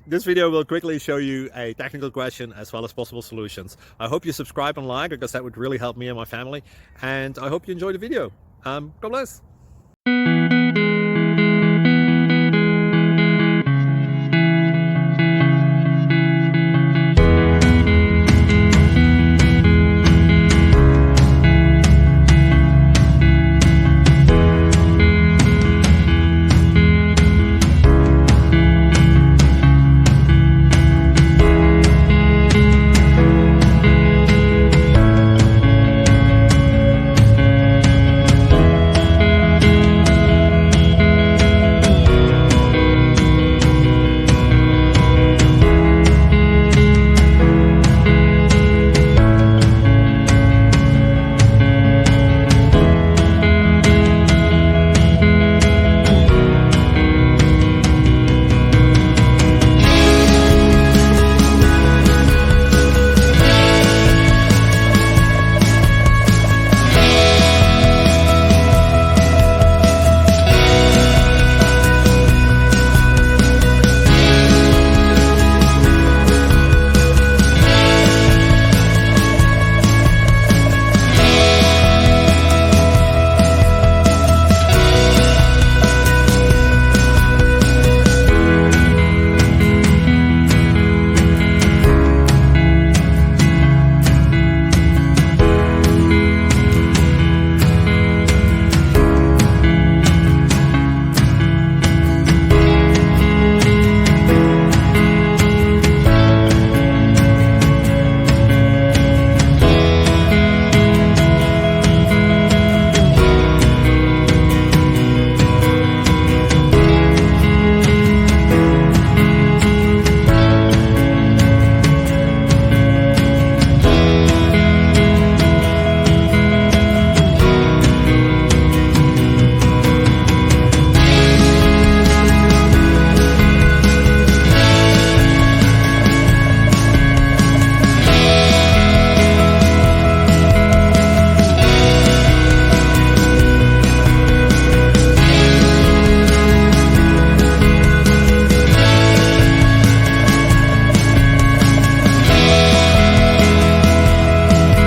This video will quickly show you a technical question as well as possible solutions. I hope you subscribe and like, because that would really help me and my family. And I hope you enjoy the video. God bless.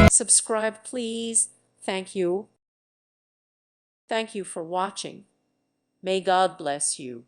Subscribe, please. Thank you. Thank you for watching. May God bless you.